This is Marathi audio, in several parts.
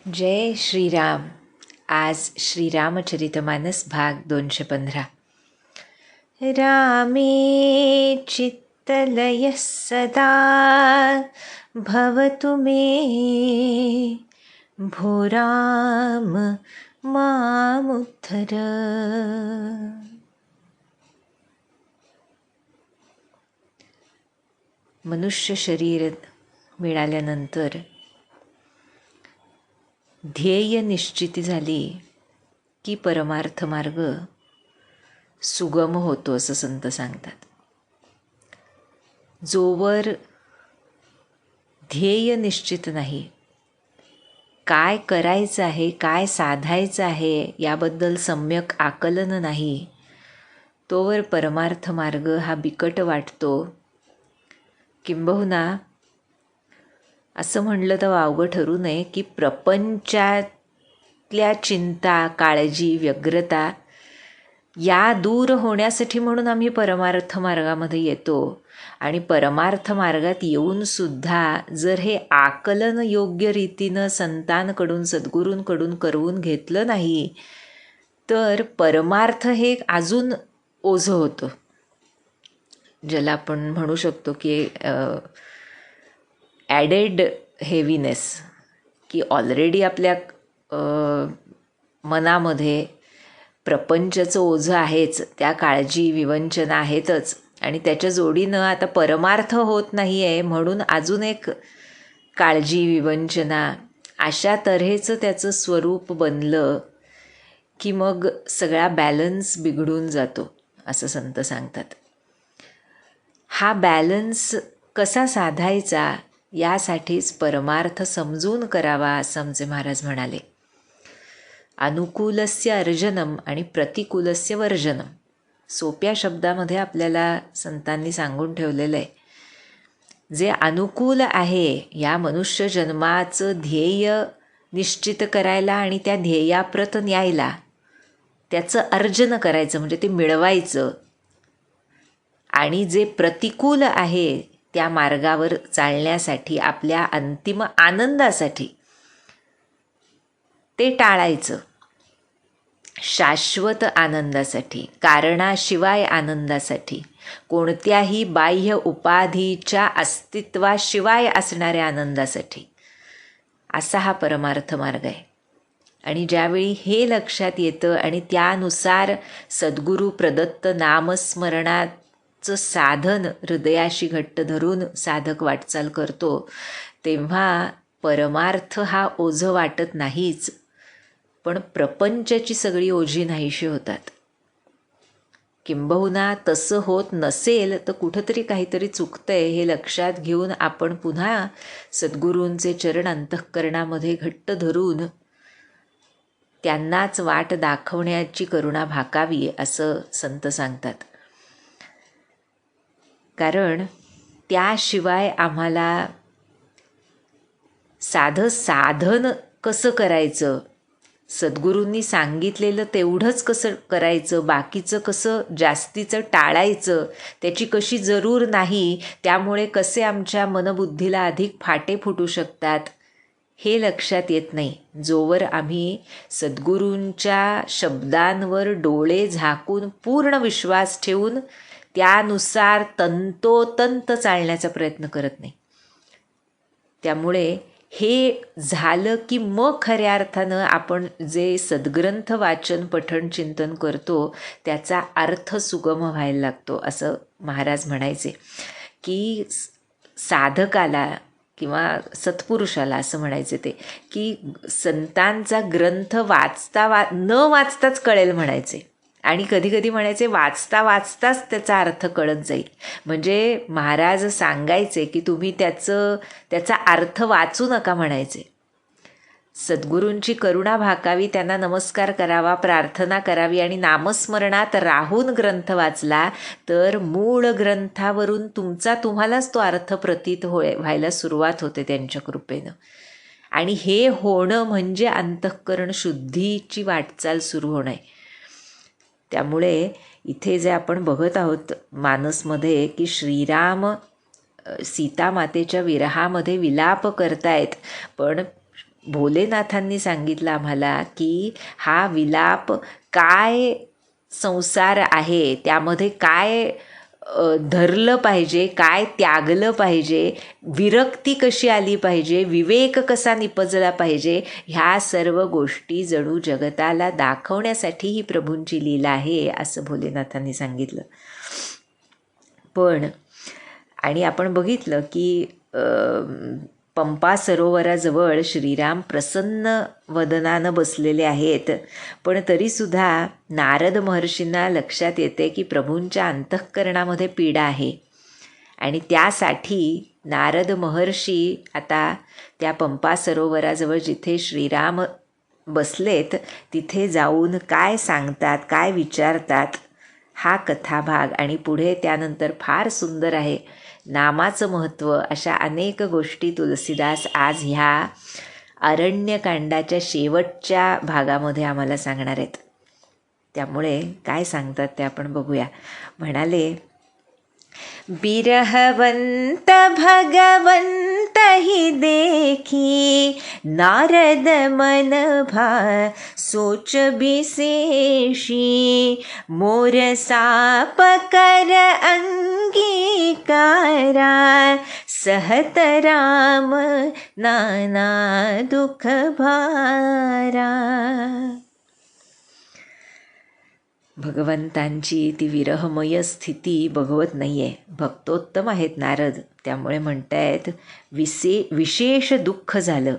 जय श्रीराम. आज श्रीरामचरितमानस भाग 215. रामे चित्तलयः सदा भवतु मे, भो राम मामुद्धर. मनुष्य शरीर मिळाल्यानंतर ध्येय निश्चिती झाली की परमार्थ मार्ग सुगम होतो असं संत सांगतात. जोवर ध्येय निश्चित नाही, काय करायचं आहे, काय साधायचं आहे याबद्दल सम्यक आकलन नाही, तोवर परमार्थ मार्ग हा बिकट वाटतो. किंबहुना असं म्हणलं तर वावगं ठरू नये की प्रपंचातल्या चिंता, काळजी, व्यग्रता या दूर होण्यासाठी म्हणून आम्ही परमार्थ मार्गामध्ये येतो. आणि परमार्थ मार्गात येऊनसुद्धा जर हे आकलन योग्य रीतीनं संतांकडून, सद्गुरूंकडून करून घेतलं नाही तर परमार्थ हे अजून ओझं होतं, ज्याला आपण म्हणू शकतो की ॲडेड हेवीनेस, की ऑलरेडी आपल्या मनामध्ये प्रपंचाचं ओझं आहेच, त्या काळजी विवंचना आहेतच, आणि त्याच्या जोडीनं आता परमार्थ होत नाही आहे म्हणून अजून एक काळजी विवंचना, अशा तऱ्हेचं त्याचं स्वरूप बनलं की मग सगळा बॅलन्स बिघडून जातो असं संत सांगतात. हा बॅलन्स कसा साधायचा यासाठीच परमार्थ समजून करावा असं आमचे महाराज म्हणाले. अनुकूलस्य अर्जनम आणि प्रतिकूलस्य वर्जनम. सोप्या शब्दामध्ये आपल्याला संतांनी सांगून ठेवलेलं आहे. जे अनुकूल आहे या मनुष्य जन्माचं ध्येय निश्चित करायला आणि त्या ध्येयाप्रत न्यायला, त्याचं अर्जन करायचं म्हणजे ते मिळवायचं. आणि जे प्रतिकूल आहे त्या मार्गावर चालण्यासाठी, आपल्या अंतिम आनंदासाठी ते टाळायचं. शाश्वत आनंदासाठी, कारणाशिवाय आनंदासाठी, कोणत्याही बाह्य उपाधीच्या अस्तित्वाशिवाय असणाऱ्या आनंदासाठी, असा हा परमार्थ मार्ग आहे. आणि ज्यावेळी हे लक्षात येतं आणि त्यानुसार सद्गुरू प्रदत्त नामस्मरणाचं साधन हृदयाशी घट्ट धरून साधक वाटचाल करतो, तेव्हा परमार्थ हा ओझं वाटत नाहीच, पण प्रपंचाची सगळी ओझी नाहीशी होतात. किंबहुना तसं होत नसेल तर कुठंतरी काहीतरी चुकतंय हे लक्षात घेऊन आपण पुन्हा सद्गुरूंचे चरण अंतःकरणामध्ये घट्ट धरून त्यांनाच वाट दाखवण्याची करुणा भाकावी असं संत सांगतात. कारण त्याशिवाय आम्हाला साधन कसं करायचं, सद्गुरूंनी सांगितलेलं तेवढंच कसं करायचं, बाकीचं कसं जास्तीचं टाळायचं, त्याची कशी जरूर नाही, त्यामुळे कसे आमच्या मनबुद्धीला अधिक फाटे फुटू शकतात, हे लक्षात येत नाही. जोवर आम्ही सद्गुरूंच्या शब्दांवर डोळे झाकून पूर्ण विश्वास ठेवून त्यानुसार तंतोतंत चालण्याचा प्रयत्न करत नाही. त्यामुळे हे झालं की मग खऱ्या अर्थानं आपण जे सद्ग्रंथ वाचन पठण चिंतन करतो त्याचा अर्थ सुगम व्हायला लागतो असं महाराज म्हणायचे. की साधकाला किंवा सत्पुरुषाला असं म्हणायचे ते, की संतांचा ग्रंथ न वाचताच कळेल म्हणायचे. आणि कधीकधी म्हणायचे वाचता वाचताच त्याचा अर्थ कळत जाईल. म्हणजे महाराज सांगायचे की तुम्ही त्याचा अर्थ वाचू नका म्हणायचे. सद्गुरूंची करुणा भाकावी, त्यांना नमस्कार करावा, प्रार्थना करावी आणि नामस्मरणात राहून ग्रंथ वाचला तर मूळ ग्रंथावरून तुम्हालाच तो अर्थ प्रतीत व्हायला सुरुवात होते त्यांच्या कृपेनं. आणि हे होणं म्हणजे अंतःकरण शुद्धीची वाटचाल सुरू होणं आहे. त्यामुळे इथे जे आपण बघत आहोत मानसमध्ये की श्रीराम सीतामातेच्या विरहामध्ये विलाप करतायत, पण भोलेनाथांनी सांगितलं आम्हाला की हा विलाप काय संसार आहे, त्यामध्ये काय धरलं पाहिजे, काय त्यागलं पाहिजे, विरक्ती कशी आली पाहिजे, विवेक कसा निपजला पाहिजे, ह्या सर्व गोष्टी जणू जगताला दाखवण्यासाठी ही प्रभूंची लीला आहे असं भोलेनाथांनी सांगितलं. पण आणि आपण बघितलं की पंपा सरोवराजवळ श्रीराम प्रसन्न वदनानं बसलेले आहेत, पण तरीसुद्धा नारद महर्षींना लक्षात येते की प्रभूंच्या अंतःकरणामध्ये पीडा आहे आणि त्यासाठी नारद महर्षी आता त्या पंपा सरोवराजवळ जिथे श्रीराम बसलेत तिथे जाऊन काय सांगतात, काय विचारतात, हा कथाभाग आणि पुढे त्यानंतर फार सुंदर आहे. नामाचं महत्त्व, अशा अनेक गोष्टी तुलसीदास आज ह्या अरण्यकांडाच्या शेवटच्या भागामध्ये आम्हाला सांगणार आहेत. त्यामुळे काय सांगतात ते आपण बघूया. म्हणाले, बिरहवंत भगवंत ही देखी नारद मन भा सोच विशेषी मोर साप कर अंगीकारा सहत राम नाना दुख भारा. भगवंतांची ती विरहमय स्थिती बघवत नाही आहे. भक्तोत्तम आहेत नारद, त्यामुळे म्हणतायत विशेष दुःख झालं,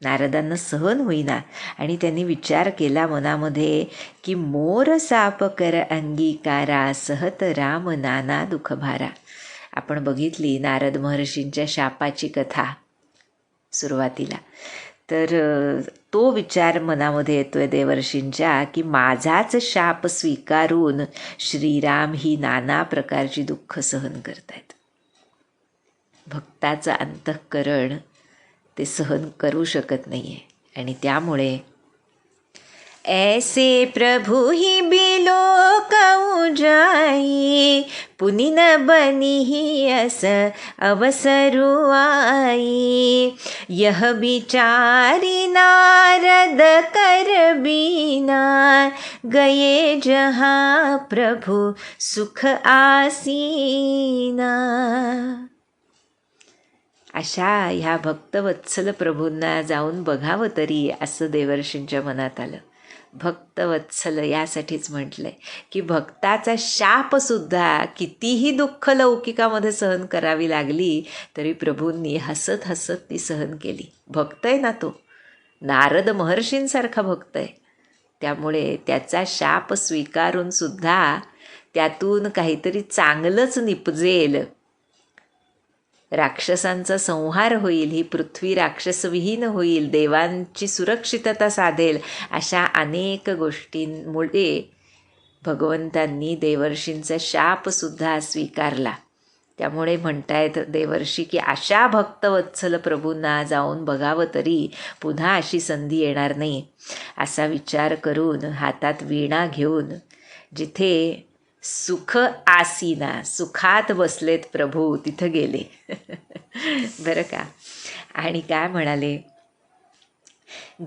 नारदांना सहन होईना आणि त्यांनी विचार केला मनामध्ये की मोर साप कर अंगीकारा सहत राम नाना दुःख भारा. आपण बघितली नारद महर्षींच्या शापाची कथा सुरुवातीला, तर तो विचार मनामध्ये येतोय देवर्षींच्या की माझाच शाप स्वीकारून श्रीराम ही नाना प्रकारची दुःख सहन करतायत. भक्ताचं अंतःकरण ते सहन करू शकत नाही आहे आणि त्यामुळे ऐसे प्रभु ही बिलोक जाई पुनि न बनी ही अस अवसरु आई. यह विचारी नारद कर बीना गये जहाँ प्रभु सुख आसीना. अशा ह्या भक्तवत्सल प्रभूंना जाऊन बघावं तरी असं देवर्षींच्या मनात आलं. भक्तवत्सल यासाठीच म्हटलंय की भक्ताचा शापसुद्धा कितीही दुःख लौकिकामध्ये सहन करावी लागली तरी प्रभूंनी हसत हसत ती सहन केली. भक्त आहे ना तो, नारद महर्षींसारखा भक्त आहे, त्यामुळे त्याचा शाप स्वीकारून सुद्धा त्यातून काहीतरी चांगलंच निपजेल, राक्षसांचा संहार होईल, ही पृथ्वी राक्षसविहीन होईल, देवांची सुरक्षितता साधेल, अशा अनेक गोष्टींमुळे भगवंतांनी देवर्षींचा शापसुद्धा स्वीकारला. त्यामुळे म्हणतायत देवर्षी की अशा भक्तवत्सल प्रभूंना जाऊन बघावं तरी पुन्हा अशी संधी येणार नाही, असा विचार करून हातात वीणा घेऊन जिथे सुख आसीना, सुखात बसलेत प्रभू, तिथं गेले. बरं का. आणि काय म्हणाले,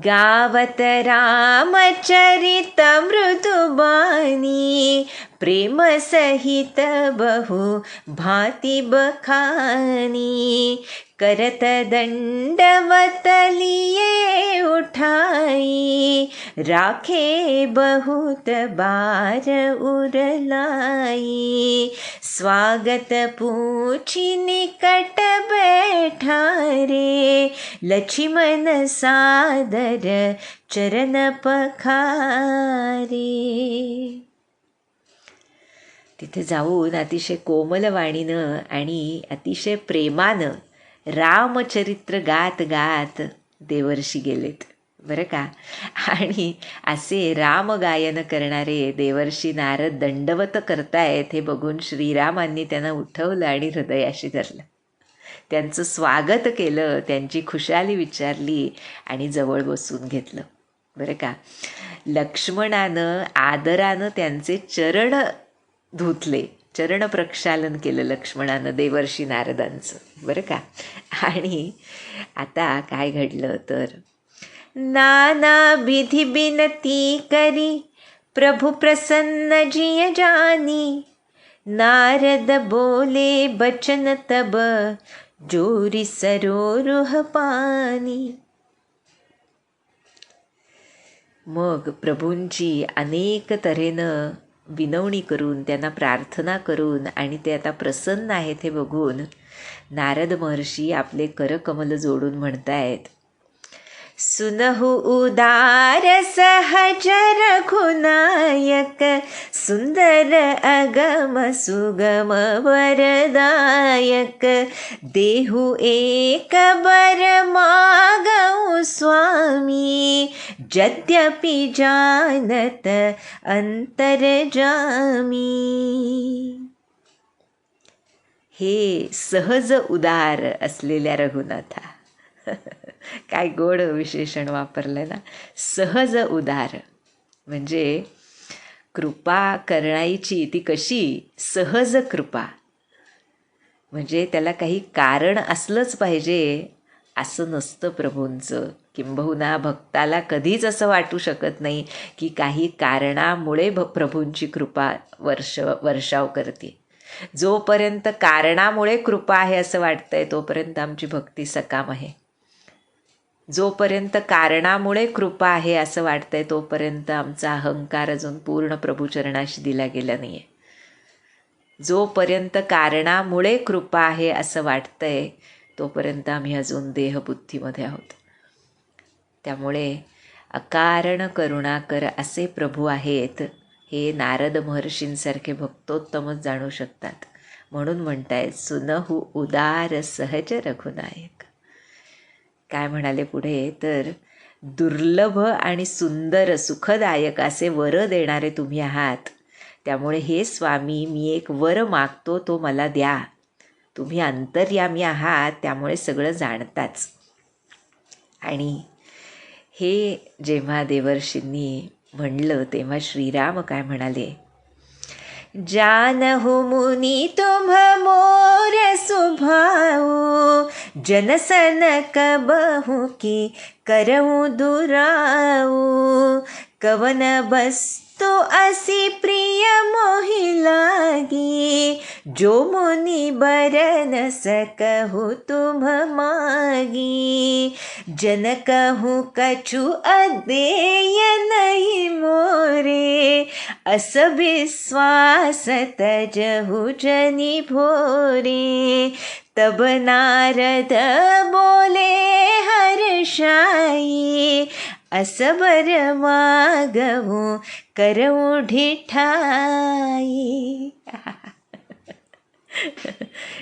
गावत रामचरित मृदुबानी प्रेम सहित बहु भांति बखानी करत दंडवत लिए उठाई राखे बहुत बार उरलाई स्वागत पूछी निकट बैठा रे लक्ष्मण सादर चरण पखारे. तिथे जाऊन अतिशय कोमलवाणीनं आणि अतिशय प्रेमानं रामचरित्र गात गात देवर्षी गेलेत. बरं का. आणि असे रामगायन करणारे देवर्षी नारद दंडवत करतायत हे बघून श्रीरामांनी त्यांना उठवलं आणि हृदयाशी धरलं, त्यांचं स्वागत केलं, त्यांची खुशाली विचारली आणि जवळ बसून घेतलं. बरं का. लक्ष्मणानं आदरानं त्यांचे चरण धुतले, चरण प्रक्षालन केलं लक्ष्मणानं देवर्षी नारदांचं. बरं का. आणि आता काय घडलं तर नाना विधि बिनती करी, प्रभु प्रसन्न जिय जानी। नारद बोले बचन तब, जोरी सरोरुह पानी। मग प्रभूंची अनेक तऱ्हेनं विनवणी करून, त्यांना प्रार्थना करून आणि ते आता प्रसन्न आहेत हे बघून नारद महर्षी आपले करकमल जोडून म्हणतायत, सुनहु उदार सहज रघुनायक, सुंदर अगम सुगम वरदायक। देहु एक बर मागऊ स्वामी, यद्यपि जानत अंतर जामी। हे सहज उदार असलेल्या रघुनाथा, काय गोड विशेषण वापरलं ना, सहज उदार म्हणजे कृपा करण्याची ती कशी सहज कृपा, म्हणजे त्याला काही कारण असलंच पाहिजे असं नसतं प्रभूंचं। किंबहुना भक्ताला कधीच असं वाटू शकत नाही की काही कारणामुळे प्रभूंची कृपा वर्षाव करते। जोपर्यंत कारणामुळे कृपा आहे असं वाटतंय तोपर्यंत आमची भक्ती सकाम आहे। जोपर्यंत कारणामुळे कृपा आहे असं वाटतंय तोपर्यंत आमचा अहंकार अजून पूर्ण प्रभुचरणाशी दिला गेला नाही आहे। जोपर्यंत कारणामुळे कृपा आहे असं वाटतंय तोपर्यंत आम्ही अजून देहबुद्धीमध्ये आहोत। त्यामुळे अकारण करुणाकर असे प्रभू आहेत हे नारद महर्षींसारखे भक्तोत्तमच जाणू शकतात। म्हणून म्हणतायत, सुनहु उदार सहज रघुनायक। काय म्हणाले पुढे तर, दुर्लभ आणि सुंदर सुखदायक असे वर देणारे तुम्ही आहात। त्यामुळे हे स्वामी, मी एक वर मागतो तो मला द्या। तुम्ही अंतर्यामी आहात त्यामुळे सगळं जाणताच। आणि हे जेव्हा देवर्षींनी म्हणलं तेव्हा श्रीराम काय म्हणाले, जानहु मुनी तुम मोर सुभाऊ, जनसन कबहु की करऊं दुराऊ। कवन वस्तु असी प्रिय मोहि लागी, जो मुनि बरन सकहु तुम मागी। जन कहूँ कछु अदेय नहीं मोरे, अस विश्वास तजहु जनि भोरे। तब नारद बोले हर्षाई, असबर मागहु करऊं ढिठाई।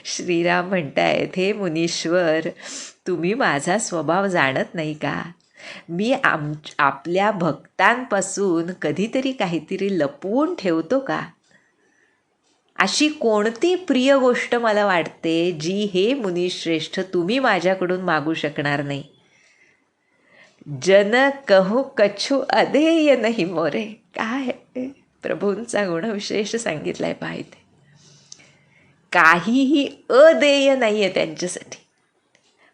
श्रीराम म्हणतायत, हे मुनीश्वर, तुम्ही माझा स्वभाव जाणत नाही का? मी आपल्या भक्तांपासून कधीतरी काहीतरी लपवून ठेवतो का? अशी कोणती प्रिय गोष्ट मला वाटते जी हे मुनिश्रेष्ठ तुम्ही माझ्याकडून मागू शकणार नाही? जन कहू कछु अधेय नाही मोरे, काय प्रभूंचा गुणविशेष सांगितलाय पाहिजे। काहीही अदेय नाही आहे त्यांच्यासाठी,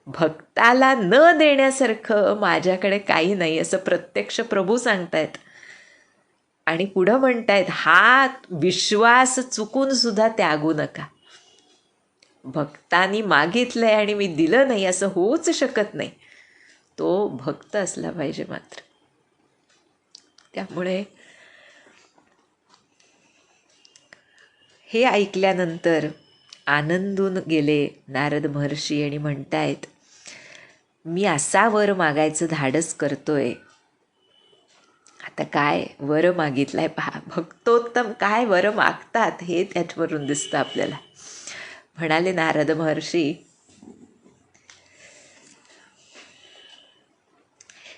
भक्ताला न देण्यासारखं माझ्याकडे काही नाही असं प्रत्यक्ष प्रभू सांगतायत। आणि पुढं म्हणतायत, हा विश्वास चुकून सुद्धा त्यागू नका। भक्तांनी मागितलंय आणि मी दिलं नाही असं होऊच शकत नाही, तो भक्त असला पाहिजे मात्र। त्यामुळे हे ऐकल्यानंतर आनंदून गेले नारद महर्षी आणि म्हणतायत, मी असा वर मागायचं धाडस करतोय। आता काय वर मागितलाय पहा, भक्तोत्तम काय वर मागतात हे त्याच्यावरून दिसतं आपल्याला। म्हणाले नारद महर्षी,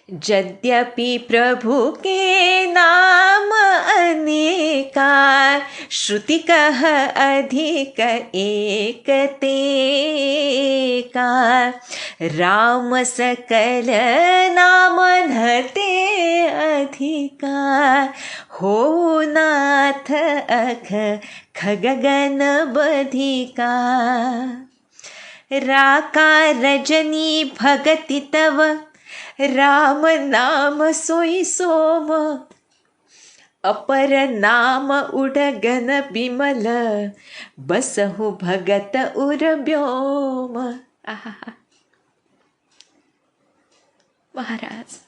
यद्यपि प्रभु के नाम अनेका, श्रुति कह अधिक एक तेका। राम सकल नाम धते अधिका, हो नाथ अख खगगन बधिका। राका रजनी भगति तव, राम नाम सोई सोम, अपर नाम उडगन बिमल, बसहु भगत उर व्योम. आहा. महाराज,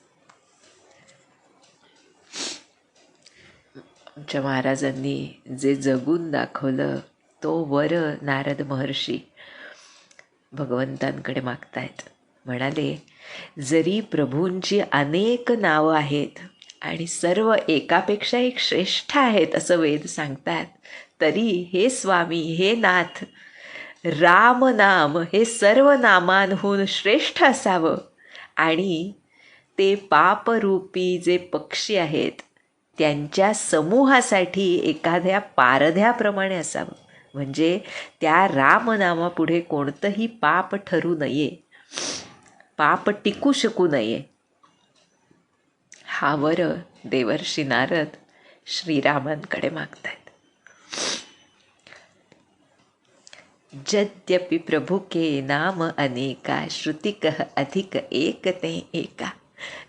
आमच्या महाराजांनी जे जगून दाखवलं तो वर नारद महर्षी भगवंतांकडे मागतायत. म्हणाले, जरी प्रभूंची अनेक नावं आहेत आणि सर्व एकापेक्षा एक श्रेष्ठ आहेत असं वेद सांगतात, तरी हे स्वामी, हे नाथ, राम नाम हे सर्व नामांहून श्रेष्ठ असावं आणि ते पापरूपी जे पक्षी आहेत त्यांच्या समूहासाठी एखाद्या पारध्याप्रमाणे असावं. म्हणजे त्या रामनामापुढे कोणतंही पाप ठरू नये, पाप टिकू शकू नये. हा वर देवर्षी नारद श्रीरामांकडे मागतायत. यद्यपि प्रभु के नाम अनेका, श्रुतिकः अधिक एक ते एका,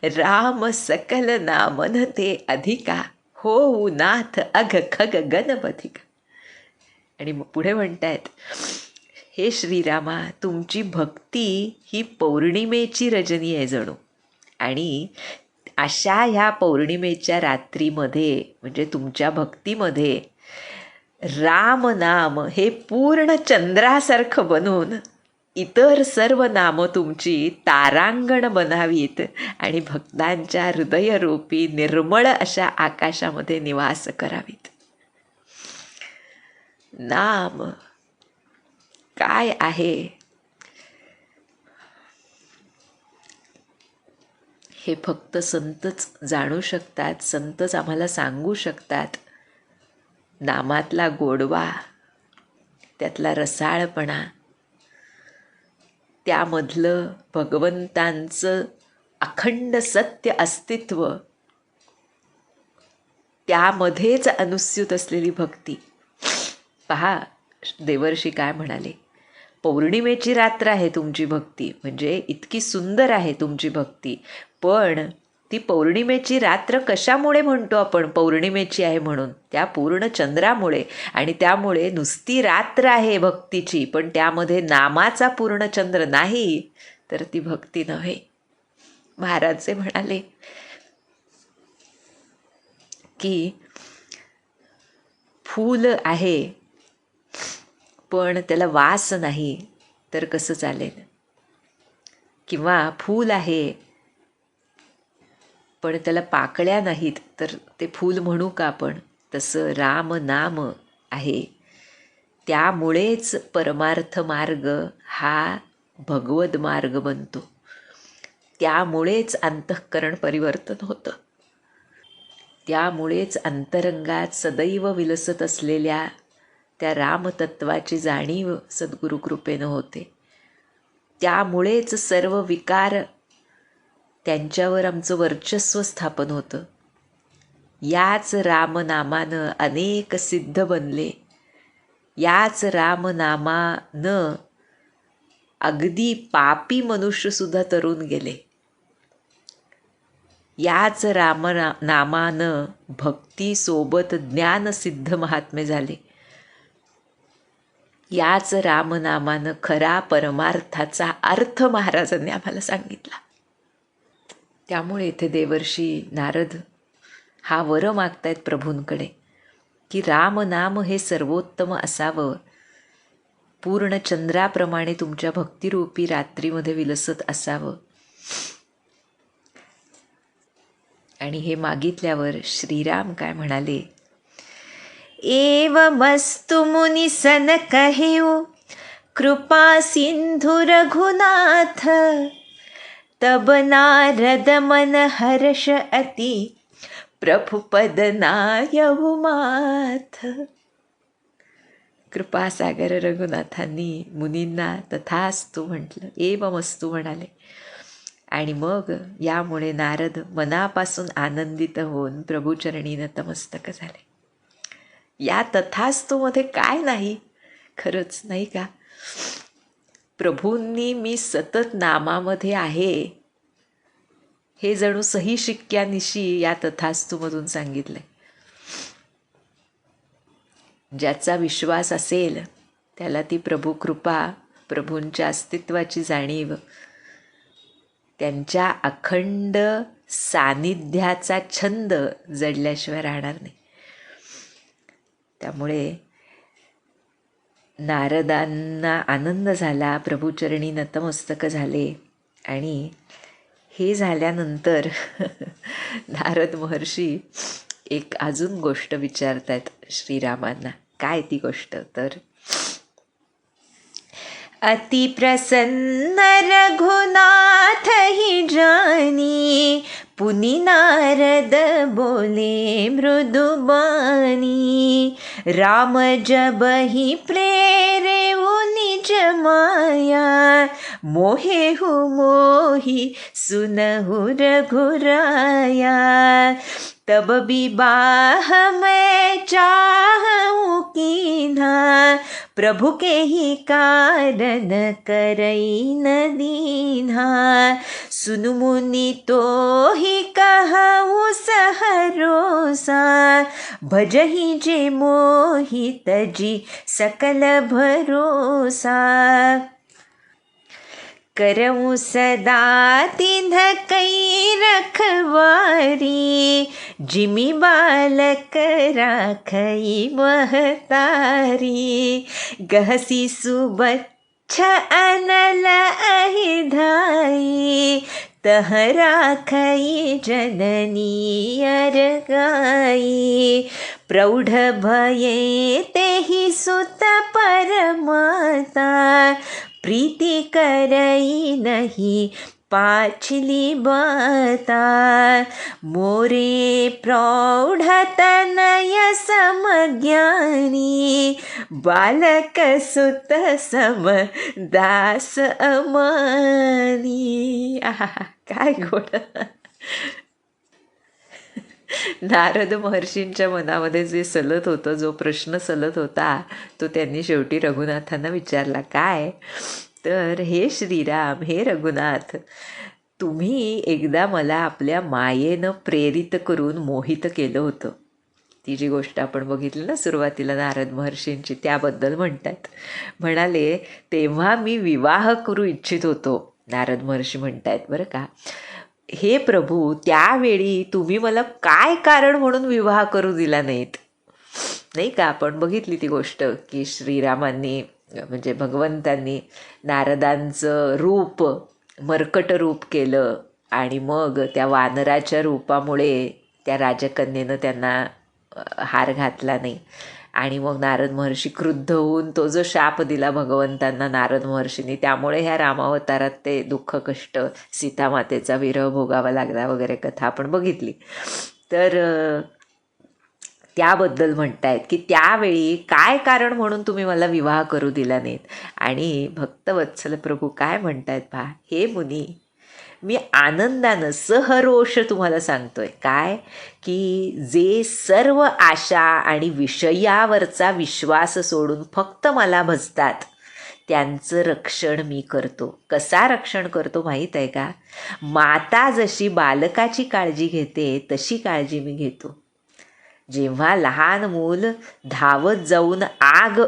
राम सकल नामन ते अधिका, होऊ नाथ अघ खग गणपतिका. आणि पुढे म्हणतायत, हे श्रीरामा, तुमची भक्ती ही पौर्णिमेची रजनी आहे जणू. आणि अशा ह्या पौर्णिमेच्या रात्रीमध्ये म्हणजे तुमच्या भक्तीमध्ये राम नाम हे पूर्ण चंद्रासारखं बनून इतर सर्व नामं तुमची तारांगण बनावीत आणि भक्तांच्या हृदयरूपी निर्मळ अशा आकाशामध्ये निवास करावीत. नाम काय आहे हे फक्त संतच जाणू शकतात, संतच आम्हाला सांगू शकतात. नामातला गोडवा, त्यातला रसाळपणा, त्यामधलं भगवंतांचं अखंड सत्य अस्तित्व, त्यामध्येच अनुस्यूत असलेली भक्ती. पहा देवर्षी काय म्हणाले, पौर्णिमेची रात्र आहे तुमची भक्ती, म्हणजे इतकी सुंदर आहे तुमची भक्ती. पण ती पौर्णिमेची रात्र कशामुळे म्हणतो आपण पौर्णिमेची आहे म्हणून? त्या पूर्ण चंद्रामुळे. आणि त्यामुळे नुसती रात्र आहे भक्तीची, पण त्यामध्ये नामाचा पूर्ण चंद्र नाही, तर ती भक्ती नव्हे. महाराज म्हणाले की फूल आहे पण त्याला वास नाही तर कसं चालेल? किंवा फूल आहे पण त्याला पाकळ्या नाहीत तर ते फूल म्हणू का आपण? तसं राम नाम आहे, त्यामुळेच परमार्थ मार्ग हा भगवद मार्ग बनतो, त्यामुळेच अंतःकरण परिवर्तन होतं, त्यामुळेच अंतरंगात सदैव विलसत असलेल्या त्या रामतत्वाची जाणीव सद्गुरु कृपेनं होते. त्यामुळेच सर्व विकार त्यांच्यावर आमचं वर्चस्व स्थापन होतं. याच रामनामानं अनेक सिद्ध बनले, याच रामनामानं अगदी पापी मनुष्यसुद्धा तरून गेले, याच रामनामानं भक्तीसोबत ज्ञानसिद्ध महात्मे झाले, याच रामनामानं खरा परमार्थाचा अर्थ महाराजांनी आम्हाला सांगितला. त्यामुळे इथे देवर्षी नारद हा वर मागतायत प्रभूंकडे की रामनाम हे सर्वोत्तम असावं, पूर्ण चंद्राप्रमाणे तुमच्या भक्तिरूपी रात्रीमध्ये विलसत असावं. आणि हे मागितल्यावर श्रीराम काय म्हणाले, एवमस्तु मुनी सन कहिउ, कृपा सिंधु रघुनाथ, तब नारद मन हर्ष अति, प्रभु पद नायऊ माथ. कृपासागर रघुनाथांनी मुनींना तथास्तु म्हटलं, एवमस्तु म्हणाले. आणि मग यामुळे नारद मनापासून आनंदित होऊन प्रभुचरणी नतमस्तक झाले. या तथास्तुमध्ये काय नाही, खरंच नाही का? प्रभूंनी मी सतत नामामध्ये आहे हे जणू सही शिक्क्यानिशी या तथास्तूमधून सांगितलंय. ज्याचा विश्वास असेल त्याला ती प्रभू कृपा, प्रभूंच्या अस्तित्वाची जाणीव, त्यांच्या अखंड सानिध्याचा छंद जडल्याशिवाय राहणार नाही. त्यामुळे नारदांना आनंद झाला, प्रभूचरणी नतमस्तक झाले. आणि हे झाल्यानंतर नारद महर्षी एक अजून गोष्ट विचारतात श्रीरामांना. काय ती गोष्ट? तर अति प्रसन्न रघुनाथ ही जानी, पुनि नारद बोले मृदुबानी. राम जब ही प्रेरे निज माया, मोहेहु मोही सुनहु रघुराया. तब विवाह मैं चाहूँ कीन्हा, प्रभु के ही कारण करई न दीन्हा. सुनु मुनि तो ही कहूँ सहरोसा, भजहि जे मोहि तजी सकल भरोसा. करऊँ सदा तिन्ह कई रखवारी, जिमि बालक राखई महतारी. गहसी सुबच्छ अनल अहि धाई, तह राखई जननी अरगाई. प्रौढ़ भये तेहि सुत परमाता, प्रीति करई नहीं पाछली बाता. मोरे प्रौढ़ तनय समज्ञानी, बालक सुत सम दास अमानी. आहा, काय गोड. नारद महर्षींच्या मनामध्ये जे सलत होतं, जो प्रश्न सलत होता, तो त्यांनी शेवटी रघुनाथांना विचारला. काय? तर हे श्रीराम, हे रघुनाथ, तुम्ही एकदा मला आपल्या मायेनं प्रेरित करून मोहित केलं होतं. ती जी गोष्ट आपण बघितली ना सुरुवातीला नारद महर्षींची, त्याबद्दल म्हणतात. म्हणाले, तेव्हा मी विवाह करू इच्छित होतो. नारद महर्षी म्हणतायत बरं का. हे प्रभू, त्यावेळी तुम्ही मला काय कारण म्हणून विवाह करू दिला नाहीत? नाही का, आपण बघितली ती गोष्ट की श्रीरामांनी म्हणजे भगवंतांनी नारदांचं रूप मर्कट रूप केलं आणि मग त्या वानराच्या रूपामुळे त्या राजकन्येनं त्यांना हार घातला नाही. आणि मग नारद महर्षी क्रुद्ध होऊन तो जो शाप दिला भगवंतांना नारद महर्षींनी, त्यामुळे ह्या रामावतारात ते दुःख कष्ट, सीतामातेचा विरह भोगावा लागला वगैरे कथा आपण बघितली. तर त्याबद्दल म्हणतायत की त्यावेळी काय कारण म्हणून तुम्ही मला विवाह करू दिला नाहीत. आणि भक्तवत्सल प्रभू काय म्हणतायत पहा. हे मुनी, मी आनंदानं सहरोष तुम्हाला सांगतोय काय, की जे सर्व आशा आणि विषयावरचा विश्वास सोडून फक्त मला भजतात त्यांचं रक्षण मी करतो. कसा रक्षण करतो माहीत आहे का? माता जशी बालकाची काळजी घेते तशी काळजी मी घेतो. जेव्हा लहान मूल धावत जाऊन आग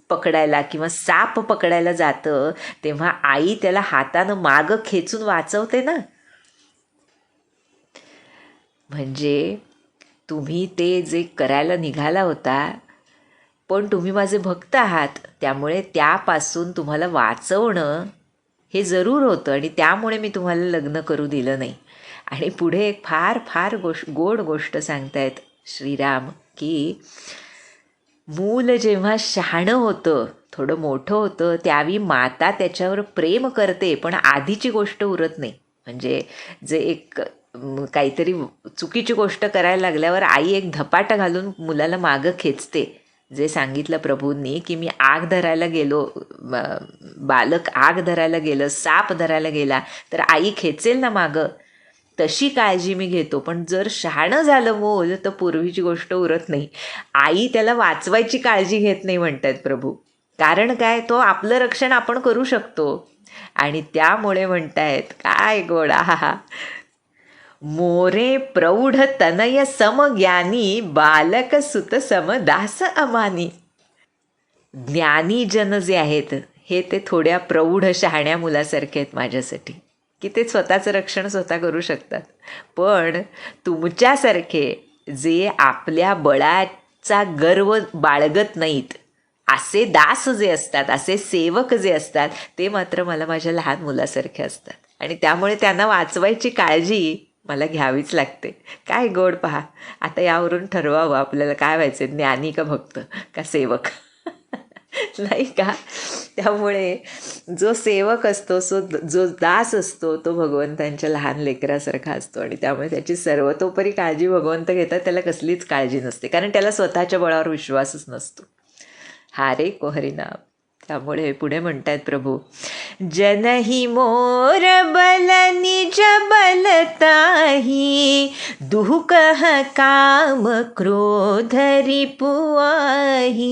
पकडायला किंवा साप पकडायला जातं, तेव्हा आई त्याला हातानं मागं खेचून वाचवते ना. म्हणजे तुम्ही ते जे करायला निघाला होता, पण तुम्ही माझे भक्त आहात, त्यामुळे त्यापासून तुम्हाला वाचवणं हे जरूर होतं आणि त्यामुळे मी तुम्हाला लग्न करू दिलं नाही. आणि पुढे एक फार फार गोड गोष्ट सांगतायत श्रीराम, की मूल जेव्हा शहाणं होतं, थोडं मोठं होतं, त्यावेळी माता त्याच्यावर प्रेम करते, पण आधीची गोष्ट उरत नाही. म्हणजे जे एक काहीतरी चुकीची गोष्ट करायला लागल्यावर आई एक धपाटा घालून मुलाला मागं खेचते. जे सांगितलं प्रभूंनी की मी आग धरायला गेलो, बालक आग धरायला गेलं, साप धरायला गेला तर आई खेचेल ना मागं, तशी काळजी मी घेतो. पण जर शहाणं झालं मूल तर पूर्वीची गोष्ट उरत नाही. आई त्याला वाचवायची काळजी घेत नाही म्हणतात प्रभू. कारण काय, तो आपलं रक्षण आपण करू शकतो. आणि त्यामुळे म्हणतायत काय गोडा, हा मोरे प्रौढ तनय समज्ञानी बालक सुत सम दास अमानी. ज्ञानी जन जे आहेत हे ते थोड्या प्रौढ शहाण्या मुलासारखे आहेत माझ्यासाठी, की ते स्वतःचं रक्षण स्वतः करू शकतात. पण तुमच्यासारखे जे आपल्या बळाचा गर्व बाळगत नाहीत असे दास जे असतात, असे सेवक जे असतात, ते मात्र मला माझ्या लहान मुलासारखे असतात. आणि त्यामुळे त्यांना वाचवायची काळजी मला घ्यावीच लागते. काय गोड पहा. आता यावरून ठरवावं आपल्याला काय व्हायचं, ज्ञानी का भक्त का सेवक. नाही का? त्यामुळे जो सेवक असतो, जो दास असतो, तो भगवंतांच्या लहान लेकरासारखा असतो. आणि त्यामुळे त्याची सर्वतोपरी काळजी भगवंत घेतात. त्याला कसलीच काळजी नसते, कारण त्याला स्वतःच्या बळावर विश्वासच नसतो. हारे को हरिनाम. त्यामुळे पुढे म्हणतायत प्रभू, जनही मोर बल निज बलताही, दुःख काम क्रोध रिपुआही,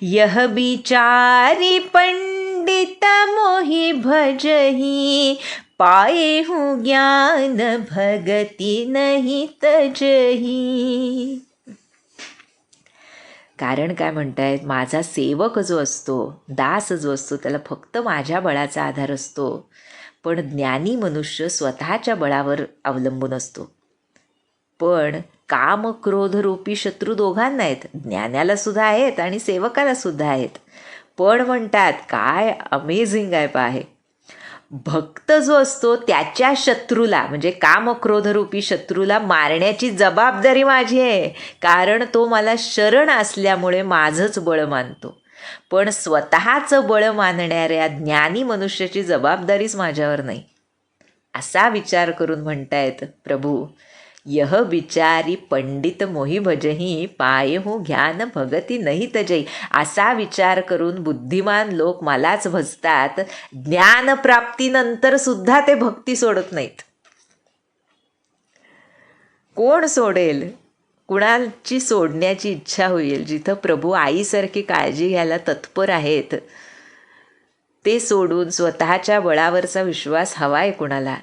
यह बिचारी पंडित मोहि भजही, पाए हूँ ज्ञान भगति नहीं तजही. कारण काय म्हणतायत, माझा सेवक जो असतो, दास जो असतो, त्याला फक्त माझ्या बळाचा आधार असतो. पण ज्ञानी मनुष्य स्वतःच्या बळावर अवलंबून असतो. पण काम क्रोध रूपी शत्रू दोघांना आहेत, ज्ञानाला सुद्धा आहेत आणि सेवकाला सुद्धा आहेत. पण म्हणतात काय अमेझिंग आहे पाहे, भक्त जो असतो त्याच्या शत्रूला म्हणजे कामक्रोधरूपी शत्रूला मारण्याची जबाबदारी माझी आहे, कारण तो मला शरण असल्यामुळे माझंच बळ मानतो. पण स्वतःचं बळ मानणाऱ्या ज्ञानी मनुष्याची जबाबदारीच माझ्यावर नाही. असा विचार करून म्हणतायत प्रभू, यह विचारी पंडित मोही भजही, पाये हो ज्ञान भगती नाही तजई. असा विचार करून बुद्धिमान लोक मलाच भजतात. ज्ञानप्राप्तीनंतर सुद्धा ते भक्ती सोडत नाहीत. कोण सोडेल? कुणाची सोडण्याची इच्छा होईल? जिथं प्रभू आईसारखी काळजी घ्यायला तत्पर आहेत, ते सोडून स्वतःच्या बळावरचा विश्वास हवा आहे कुणाला?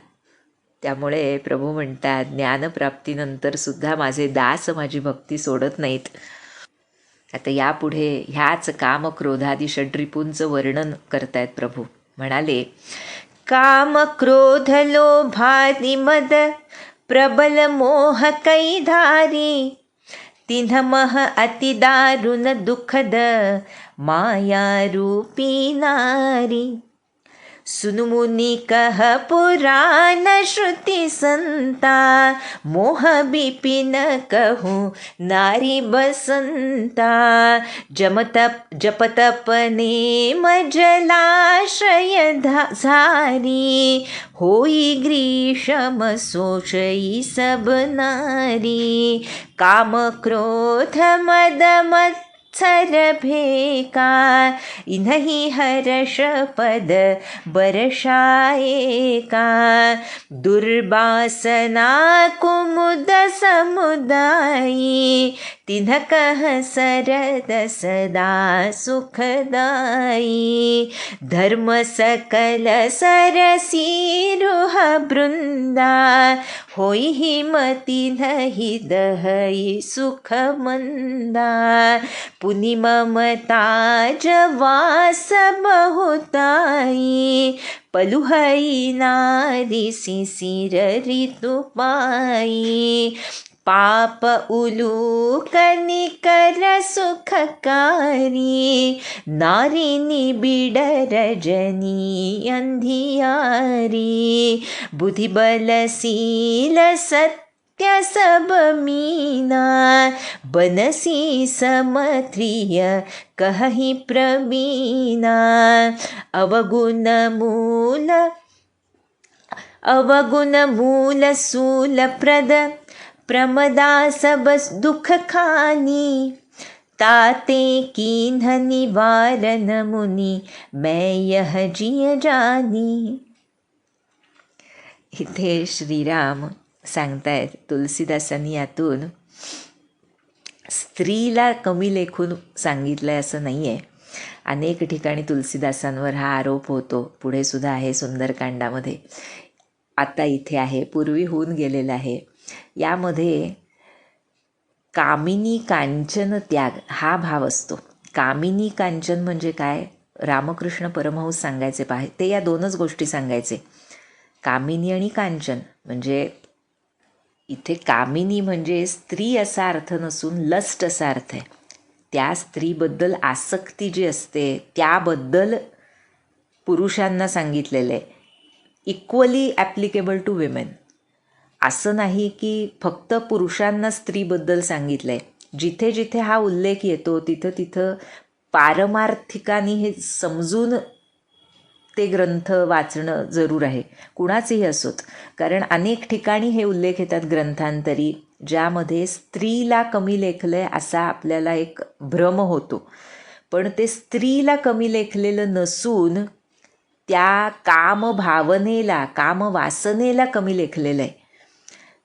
त्यामुळे प्रभू म्हणतात, ज्ञानप्राप्तीनंतर सुद्धा माझे दास माझी भक्ती सोडत नाहीत. आता यापुढे ह्याच काम क्रोधादी षड्रिपूंचं वर्णन करतायत प्रभू. म्हणाले, काम क्रोध लोभादि मद प्रबल मोह कैधारी, तिन्ह मह अति दारुण दुःखद माया रूपी नारी. सुनुमुनि कह पुराण श्रुति संता, मोह बिपिन कहूँ नारी बसंता. जप तप नेम जलाशय झारी, होई ग्रीष्म सोचई सब नारी. काम क्रोध मद मत्सर भेका, इन्हीं हर्ष पद बरसाए का. दुर्वासना कुमुद समुदायी, तिन्ह कह सरद सदा सुखदाई. धर्म सकल सरसी रुह वृंदा, होई हिमति नहीं दहई सुख मंदा. पुनि ममता जवास बहुताई, पलुहई नारी शिशिर ऋतु पाई. पाप उलूक निकर सुखकारी, नारी निबिड़ रजनी अंधियारी. बुद्धि बलशील सत्य सब मीना, बनसी समत्रिय कहि प्रवीणा. अवगुण मूल सूल प्रद, प्रमदा सब दुख खानी. ताते कीन्ह निवारण मुनि, मैं यह जिय जानी. इथे श्रीराम सांगतायत, तुलसीदासांनी यातून स्त्रीला कमी लेखून सांगितलंय असं नाही आहे. अनेक ठिकाणी तुलसीदासांवर हा आरोप होतो, पुढे सुद्धा आहे सुंदरकांडामध्ये. आता इथे आहे, पूर्वी होऊन गेलेलं आहे. यामध्ये कामिनी कांचन त्याग हा भाव असतो. कामिनी कांचन म्हणजे काय? रामकृष्ण परमहंस सांगायचे पाहे ते या दोनच गोष्टी सांगायचे, कामिनी आणि कांचन. म्हणजे इथे कामिनी म्हणजे स्त्री असा अर्थ नसून लस्ट असा अर्थ आहे. त्या स्त्रीबद्दल आसक्ती जी असते त्याबद्दल पुरुषांना सांगितलेलं आहे. Equally applicable to women. असं नाही की फक्त पुरुषांना स्त्रीबद्दल सांगितलं आहे. जिथे जिथे हा उल्लेख येतो तिथं तिथं पारमार्थिकाने हे समजून ते ग्रंथ वाचणं जरूर आहे, कुणाचेही असोत. कारण अनेक ठिकाणी हे उल्लेख येतात ग्रंथांतरी ज्यामध्ये स्त्रीला कमी लेखलं आहे असा आपल्याला एक भ्रम होतो. पण ते स्त्रीला कमी लेखलेलं नसून त्या कामभावनेला, कामवासनेला कमी लेखलेलं आहे.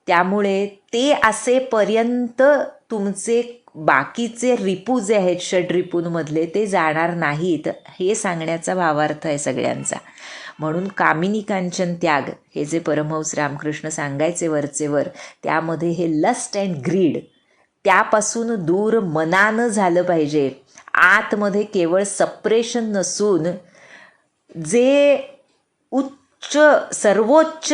त्यामुळे ते असेपर्यंत तुमचे बाकीचे रिपू जे आहेत षड्रिपूंमधले ते जाणार नाहीत, हे सांगण्याचा भावार्थ आहे सगळ्यांचा. म्हणून कामिनी कांचन त्याग हे जे परमहंस रामकृष्ण सांगायचे वरचेवर, त्यामध्ये हे लस्ट अँड ग्रीड त्यापासून दूर मनानं झालं पाहिजे. आतमध्ये केवळ सप्रेशन नसून जे उच्च सर्वोच्च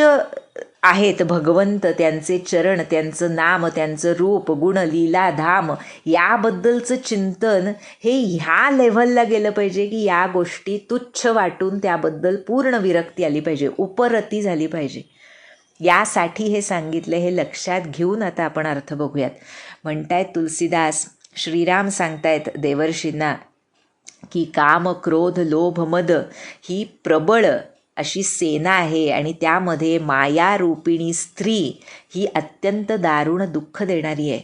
आहेत भगवंत, त्यांचे चरण, त्यांचं नाम, त्यांचं रूप, गुण, लीला, धाम याबद्दलचं चिंतन हे ह्या लेव्हलला गेलं पाहिजे की या गोष्टी तुच्छ वाटून त्याबद्दल पूर्ण विरक्ती आली पाहिजे, उपरती झाली पाहिजे. यासाठी हे सांगितले. हे लक्षात घेऊन आता आपण अर्थ बघूयात. म्हणतायत तुलसीदास, श्रीराम सांगतायत देवर्षींना की काम, क्रोध, लोभ, मद ही प्रबळ अशी सेना आहे आणि त्यामध्ये मायारूपिणी स्त्री ही अत्यंत दारुण दुःख देणारी आहे.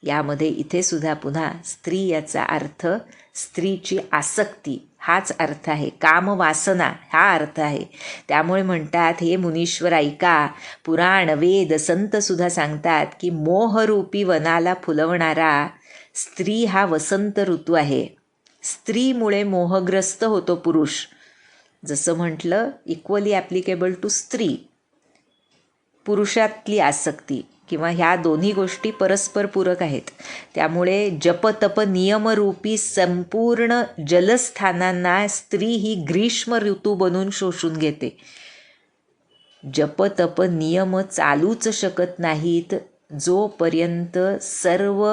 यामध्ये इथे सुद्धा पुन्हा स्त्री याचा अर्थ स्त्रीची आसक्ती हाच अर्थ आहे, कामवासना हा अर्थ आहे. त्यामुळे म्हणतात हे मुनीश्वर ऐका, पुराण वेद संतसुद्धा सांगतात की मोहरूपी वनाला फुलवणारा स्त्री हा वसंत ऋतू आहे. स्त्रीमुळे मोहग्रस्त होतो पुरुष. जसं म्हटलं इक्वली ॲप्लिकेबल टू स्त्री, पुरुषातली आसक्ती किंवा ह्या दोन्ही गोष्टी परस्पर पूरक आहेत. त्यामुळे जपतप नियमरूपी संपूर्ण जलस्थानांना स्त्री ही ग्रीष्म ऋतू बनून शोषून घेते. जपतप नियम चालूच शकत नाहीत जोपर्यंत सर्व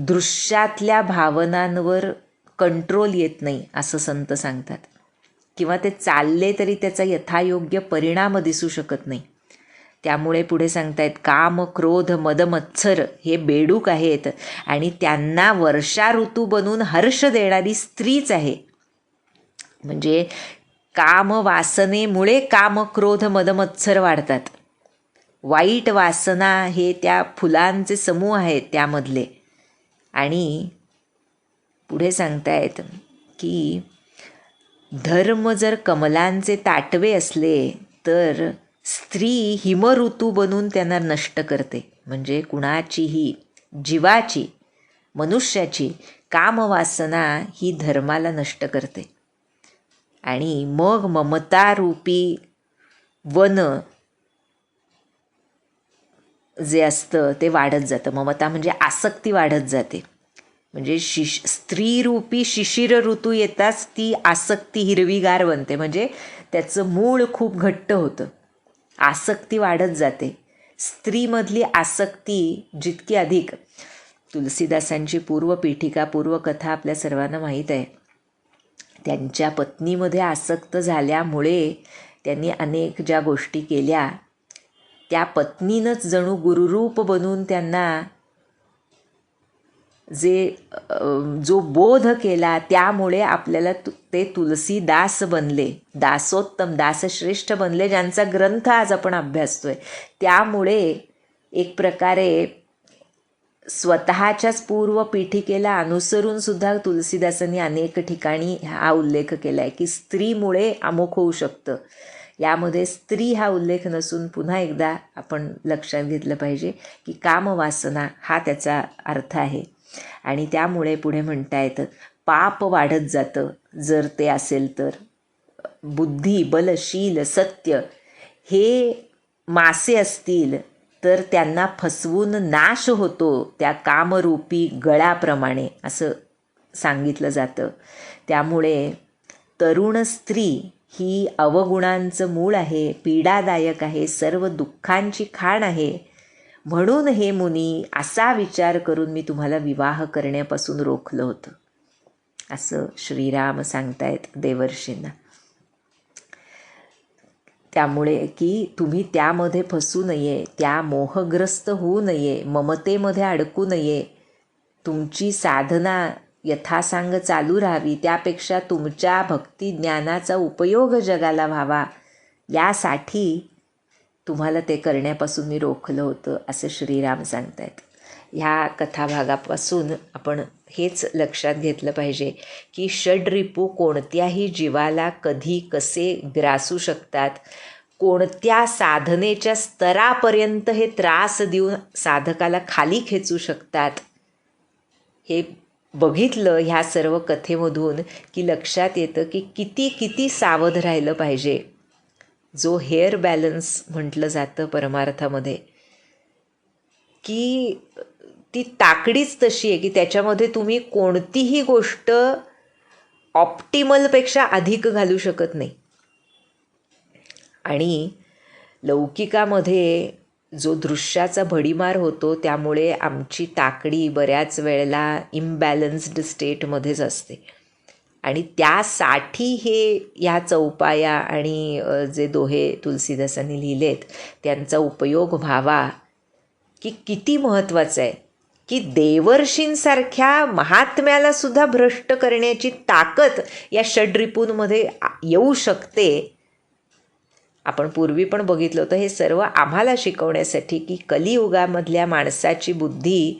दृश्यातल्या भावनांवर कंट्रोल येत नाही, असं संत सांगतात. किंवा ते चालले तरी त्याचा यथायोग्य परिणाम दिसू शकत नाही. त्यामुळे पुढे सांगतायत काम, क्रोध, मद, मत्सर हे बेडूक आहेत आणि त्यांना वर्षा ऋतू बनून हर्ष देणारी स्त्रीच आहे. म्हणजे काम वासनेमुळे काम, क्रोध, मद, मत्सर वाढतात. वाईट वासना हे त्या फुलांचे समूह आहेत त्यामधले. आणि पुढे सांगतायत की धर्म जर कमलांचे ताटवे असले तर स्त्री हिमऋतू बनून त्यांना नष्ट करते. म्हणजे कुणाचीही जीवाची, मनुष्याची कामवासना ही धर्माला नष्ट करते. आणि मग ममतारूपी वन जे असतं ते वाढत जातं. ममता म्हणजे आसक्ती वाढत जाते. म्हणजे स्त्रीरूपी शिशिर ऋतू येताच ती आसक्ती हिरवीगार बनते. म्हणजे त्याचं मूळ खूप घट्ट होतं, आसक्ती वाढत जाते. स्त्रीमधली आसक्ती जितकी अधिक, तुलसीदासांची पूर्वपीठिका पूर्वकथा आपल्या सर्वांना माहीत आहे. त्यांच्या पत्नीमध्ये आसक्त झाल्यामुळे त्यांनी अनेक ज्या गोष्टी केल्या त्या पत्नीनंच जणू गुरुरूप बनून त्यांना जो बोध केला त्यामुळे आपल्याला ते तुलसीदास बनले, दासोत्तम दासश्रेष्ठ बनले, ज्यांचा ग्रंथ आज आपण अभ्यासतोय. त्यामुळे एक प्रकारे स्वतःच्याच पूर्व पीठिकेला अनुसरून सुद्धा तुलसीदासांनी अनेक ठिकाणी हा उल्लेख केला आहे की स्त्रीमुळे अमुक होऊ शकतं. यामध्ये स्त्री हा उल्लेख नसून पुन्हा एकदा आपण लक्षात घेतलं पाहिजे की कामवासना हा त्याचा अर्थ आहे. आणि त्यामुळे पुढे म्हणता येतं पाप वाढत जातं जर ते असेल तर, बुद्धी, बल, शील, सत्य हे मासे असतील तर त्यांना फसवून नाश होतो त्या कामरूपी गळाप्रमाणे असं सांगितलं जातं. त्यामुळे तरुण स्त्री ही अवगुणांचं मूळ आहे, पीडादायक आहे, सर्व दुःखांची खाण आहे. म्हणून हे मुनी असा विचार करून मी तुम्हाला विवाह करण्यापासून रोखलं होतं, असं श्रीराम सांगतायत देवर्षींना. त्यामुळे की तुम्ही त्यामध्ये फसू नये, त्या मोहग्रस्त होऊ नये, ममतेमध्ये अडकू नये. तुमची साधना यथासांग चालू राहावी, त्यापेक्षा तुमच्या भक्ती ज्ञानाचा उपयोग जगाला व्हावा, यासाठी तुम्हाला ते करण्यापासून मी रोखलं होतं, असं श्रीराम सांगतायत. ह्या कथाभागापासून आपण हेच लक्षात घेतलं पाहिजे की षड्रिपू कोणत्याही जीवाला कधी कसे ग्रासू शकतात, कोणत्या साधनेच्या स्तरापर्यंत हे त्रास देऊन साधकाला खाली खेचू शकतात. हे बघितलं ह्या सर्व कथेमधून की लक्षात येतं की किती किती सावध राहिलं पाहिजे. जो हेअर बॅलन्स म्हटलं जातं परमार्थामध्ये, की ती ताकडीच तशी आहे की त्याच्यामध्ये तुम्ही कोणतीही गोष्ट ऑप्टिमलपेक्षा अधिक घालू शकत नाही. आणि लौकिकामध्ये जो दृश्याचा भडीमार होतो त्यामुळे आमची ताकडी बऱ्याच वेळेला इम्बॅलन्स्ड स्टेटमध्येच असते. आणि त्यासाठी हे ह्या चौपाया आणि जे दोहे तुलसीदासांनी लिहिलेत त्यांचा उपयोग व्हावा, की किती महत्त्वाचं आहे की देवर्षींसारख्या महात्म्याला सुद्धा भ्रष्ट करण्याची ताकद या षड्रिपूंमध्ये येऊ शकते. आपण पूर्वी पण बघितलं होतं. हे सर्व आम्हाला शिकवण्यासाठी की कलियुगामधल्या माणसाची बुद्धी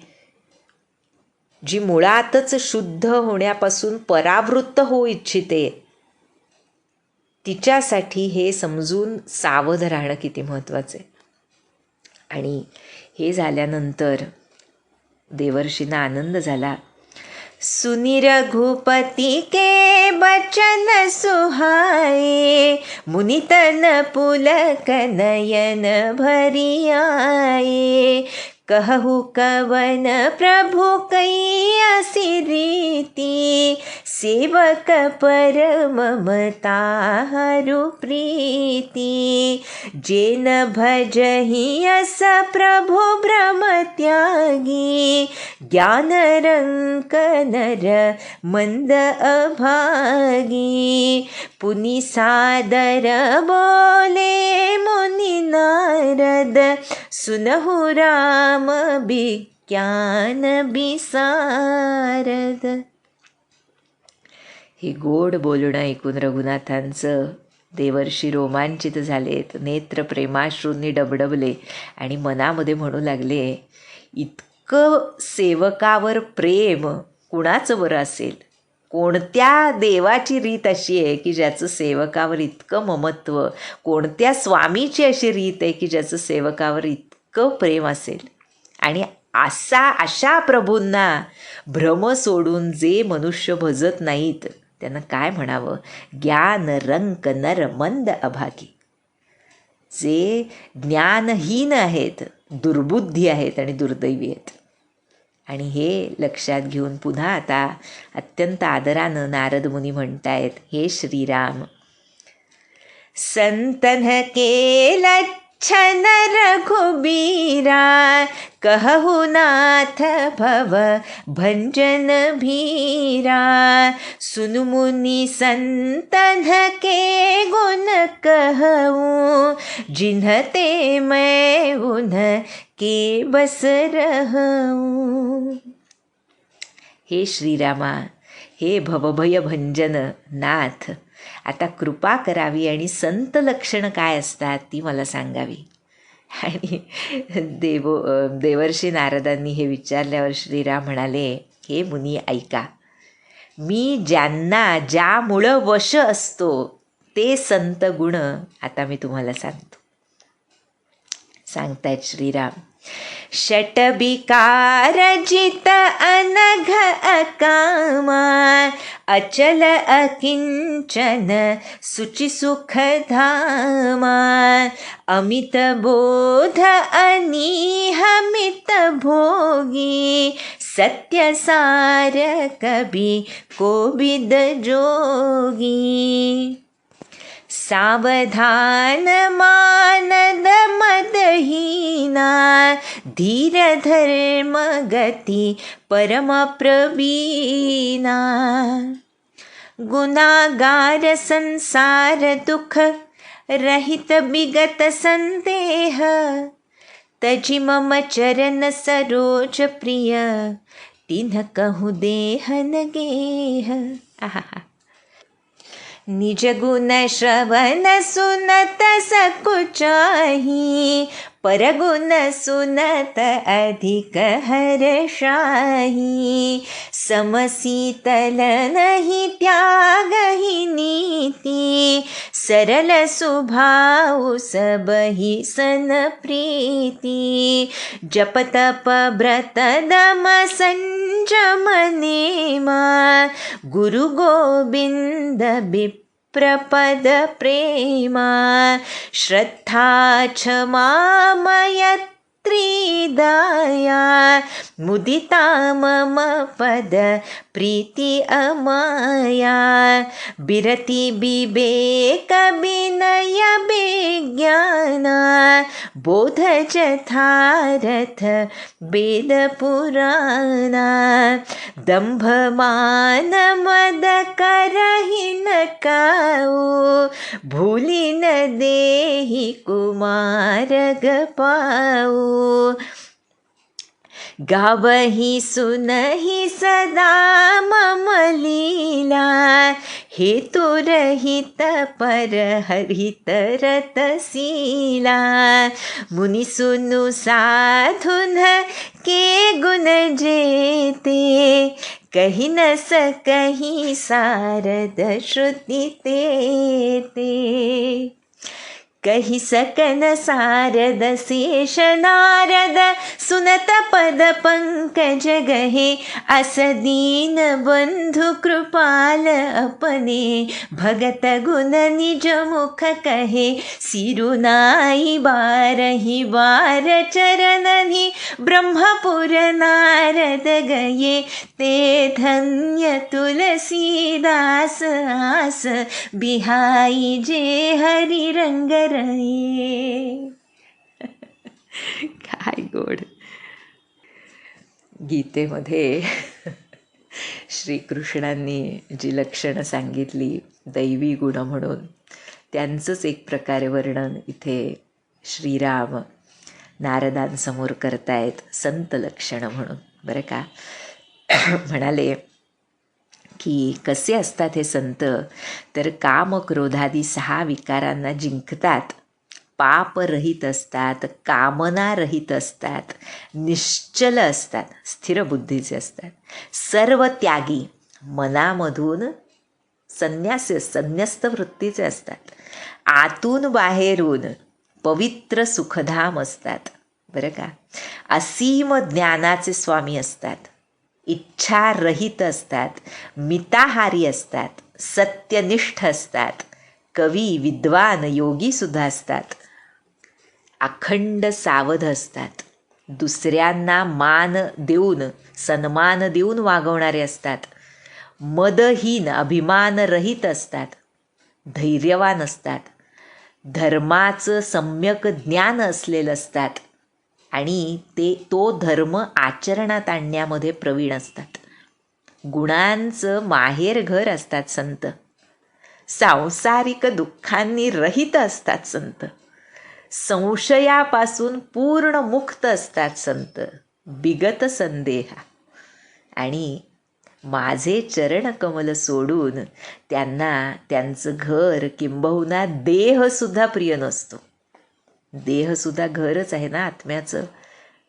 जी मुळातच शुद्ध होण्यापासून परावृत्त होऊ इच्छिते, तिच्यासाठी हे समजून सावध राहणं किती महत्त्वाचं आहे. आणि हे झाल्यानंतर देवर्षींना आनंद झाला. सुनी रघुपति के बचन सुहाए, मुनितन पुलक नयन भरी आए. कहु कवन प्रभु कई असी रीति, सेवक पर ममता हरू प्रीति. जेन भजहि अस प्रभु भ्रम त्यागी, ज्ञान रंक नर मंद अभागी. पुनि सादर बोले मुनि नारद, सुनहु राम विज्ञान विसारद. हे गोड बोलणं ऐकून रघुनाथांचं देवर्षी रोमांचित झालेत, नेत्र प्रेमाश्रूंनी डबडबले आणि मनामध्ये म्हणू लागले, इतकं सेवकावर प्रेम कुणाचं बरं असेल? कोणत्या देवाची रीत अशी आहे की ज्याचं सेवकावर इतकं ममत्व? कोणत्या स्वामीची अशी रीत आहे की ज्याचं सेवकावर इतकं प्रेम असेल? आणि अशा प्रभूंना भ्रम सोडून जे मनुष्य भजत नाहीत त्यांना काय म्हणावं? ज्ञान रंक नर मंद अभागी. जे ज्ञानहीन आहेत, दुर्बुद्धी आहेत आणि दुर्दैवी आहेत. आणि हे लक्षात घेऊन पुन्हा आता अत्यंत आदरानं नारद मुनी म्हणतायत, हे श्रीराम, संतन के लच्छन रघुबीरा, कहु नाथ भव भंजन भीरा. सुनु मुनि संतन के गुण कहूँ, जिन्हते मैं उन्ह के बस रहूँ. हे श्रीरामा, हे भवभय भंजन नाथ, आता कृपा करावी आणि संत लक्षणं काय असतात ती मला सांगावी. आणि देवर्षी नारदांनी हे विचारल्यावर श्रीराम म्हणाले, हे मुनी ऐका, मी ज्यांना ज्यामुळं वश असतो ते संत गुण आता मी तुम्हाला सांगतो. सांगतायत श्रीराम, षटबिकार जित अनघ अकामा, अचल अकिंचन सुचि सुख धामा, अमित बोध अनिहमित भोगी, सत्य सार कबि कोविद जोगी। सावधान मानद मदहीना, धीर धर्म गति परम प्रवीणा, गुनागार संसार दुख रहित विगत संदेह, तजि मम चरण सरोज प्रिय, तिन्ह कहूँ देहन गेह। निज गुण श्रवण सुनत सकुचाही, परगुण सुनत अधिक हर्षाही, समशीतल नहीं त्यागहि नीति, सरल स्वभाव सबहि सन प्रीति, जप तप व्रत दम संयम नेमा, गुरु गोविंद प्रपद प्रेमा, श्रद्धा क्षमा मैत्री दया, मुदिता मम पद प्रीति अमाया, बिरति विवेक विनय विज्ञाना, बोध यथारथ वेद पुराणा, दंभ मान मद करहि न काऊ, भूलि न देहि कुमारग पाऊ, गावहि सुनहि सदा मम लीला, हेतु रहित पर हरित रतशीला, मुनि सुनु साधुन के गुण जेते, कहि न सकहि सारद श्रुति तेते, कहि सकन सारद शेष नारद, सुनत पद पंकज गहे, अस दीन बंधु कृपाल अपने, भगत गुण निज मुख कहे, सिरुनाई बारहि बार चरणनि, ब्रह्मपुर नारद गए, ते धन्य तुलसीदास आस, बिहाई जे हरि रंग रये। काय गोड. गीतेमध्ये श्रीकृष्णांनी जी लक्षणं सांगितली दैवी गुण म्हणून, त्यांचंच एक प्रकारे वर्णन इथे श्रीराम नारदांसमोर करतायत संत लक्षणं म्हणून. बरं का. म्हणाले की कसे असतात हे संत, तर काम क्रोधादी 6 विकारांना जिंकतात, पापरहित असतात, कामनारहित असतात, निश्चल असतात, स्थिर बुद्धीचे असतात, सर्व त्यागी, मनामधून संन्यस्त वृत्तीचे असतात, आतून बाहेरून पवित्र सुखधाम असतात. बरं का. असीम ज्ञानाचे स्वामी असतात, इच्छा रहित असतात, मिताहारी असतात, सत्यनिष्ठ असतात, कवी विद्वान योगी सुद्धा असतात, अखंड सावध असतात, दुसऱ्यांना मान देऊन सन्मान देऊन वागवणारे असतात, मदहीन अभिमानरहित असतात, धैर्यवान असतात, धर्माचं सम्यक ज्ञान असलेलं असतात आणि तो धर्म आचरणात आणण्यामध्ये प्रवीण असतात. गुणांचं माहेरघर असतात संत. सांसारिक दुःखांनी रहित असतात संत. संशयापासून पूर्ण मुक्त असतात संत. बिगत संदेह. आणि माझे चरणकमल सोडून त्यांना त्यांचं घर किंबहुना देहसुद्धा प्रिय नसतो. देहसुद्धा घरच आहे ना आत्म्याचं,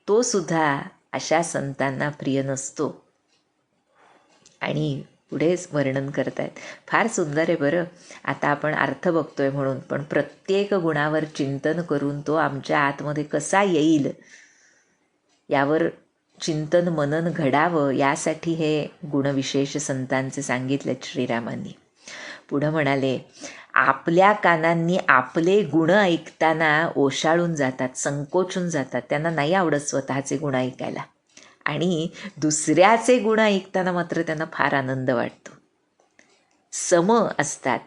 तो सुद्धा अशा संतांना प्रिय नसतो. आणि पुढेच वर्णन करतायत. फार सुंदर आहे बरं. आता आपण अर्थ बघतोय म्हणून, पण प्रत्येक गुणावर चिंतन करून तो आमच्या आतमध्ये कसा येईल यावर चिंतन मनन घडावं, यासाठी हे गुणविशेष संतांचे सांगितलेत श्रीरामांनी. पुढं म्हणाले, आपल्या कानांनी आपले गुण ऐकताना ओशाळून जातात, संकोचून जातात. त्यांना नाही आवडत स्वतःचे गुण ऐकायला. आणि दुसऱ्याचे गुण ऐकताना मात्र त्यांना फार आनंद वाटतो. सम असतात,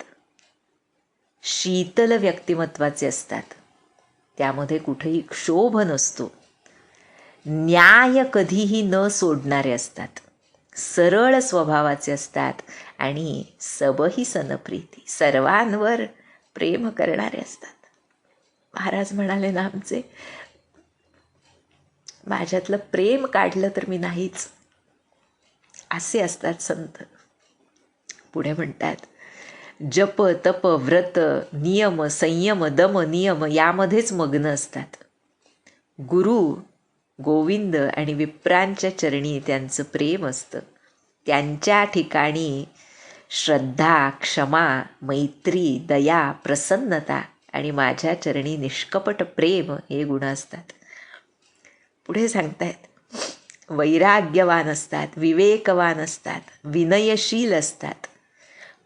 शीतल व्यक्तिमत्वाचे असतात, त्यामध्ये कुठेही क्षोभ नसतो. न्याय कधीही न सोडणारे असतात, सरळ स्वभावाचे असतात आणि सबही सनप्रीती, सर्वांवर प्रेम करणारे असतात. महाराज म्हणाले ना आमचे, माझ्यातलं प्रेम काढलं तर मी नाहीच, असे असतात संत. पुढे म्हणतात, जप तप व्रत नियम संयम दम नियम यामध्येच मग्न असतात. गुरु गोविंद आणि विप्रांच्या चरणी त्यांचं प्रेम असतं. त्यांच्या ठिकाणी श्रद्धा, क्षमा, मैत्री, दया, प्रसन्नता आणि माझ्या चरणी निष्कपट प्रेम हे गुण असतात. पुढे सांगतायत, वैराग्यवान असतात, विवेकवान असतात, विनयशील असतात,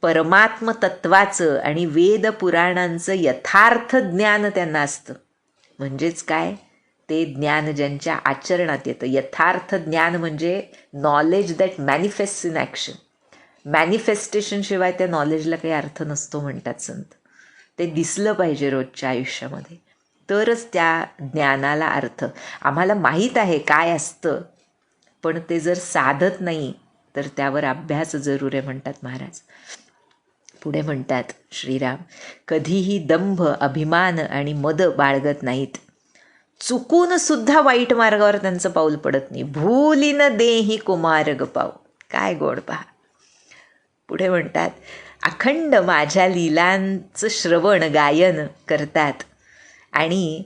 परमात्म तत्वाचं आणि वेद पुराणांचं यथार्थ ज्ञान त्यांना असतं. म्हणजेच काय, ते ज्ञान ज्यांच्या आचरणात येतं. यथार्थ ज्ञान म्हणजे knowledge that manifest in action. मॅनिफेस्टेशनशिवाय त्या नॉलेजला काही अर्थ नसतो म्हणतात संत. ते दिसलं पाहिजे रोजच्या आयुष्यामध्ये, तरच त्या ज्ञानाला अर्थ. आम्हाला माहीत आहे काय असतं, पण ते जर साधत नाही तर त्यावर अभ्यास जरूर आहे म्हणतात महाराज. पुढे म्हणतात श्रीराम, कधीही दंभ, अभिमान आणि मद बाळगत नाहीत. चुकून सुद्धा वाईट मार्गावर त्यांचं पाऊल पडत नाही. भूलीन देही कुमारग पाव. काय गोड पहा. पुढे म्हणतात, अखंड माझ्या लीलांचं श्रवण गायन करतात आणि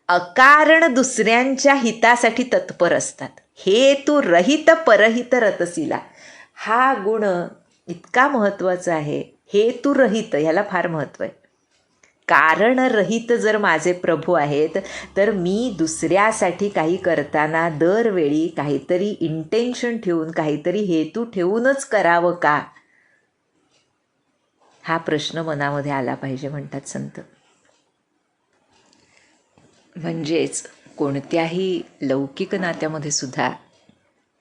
अकारण दुसऱ्यांच्या हितासाठी तत्पर असतात. हेतू रहित परहित रतसीला. हा गुण इतका महत्त्वाचा आहे. हेतुरहित ह्याला फार महत्त्व आहे. कारणरहित जर माझे प्रभू आहेत, तर मी दुसऱ्यासाठी काही करताना दरवेळी काहीतरी इंटेन्शन ठेवून, काहीतरी हेतू ठेवूनच करावं का, हा प्रश्न मनामध्ये आला पाहिजे म्हणतात संत. म्हणजेच कोणत्याही लौकिक नात्यामध्ये सुद्धा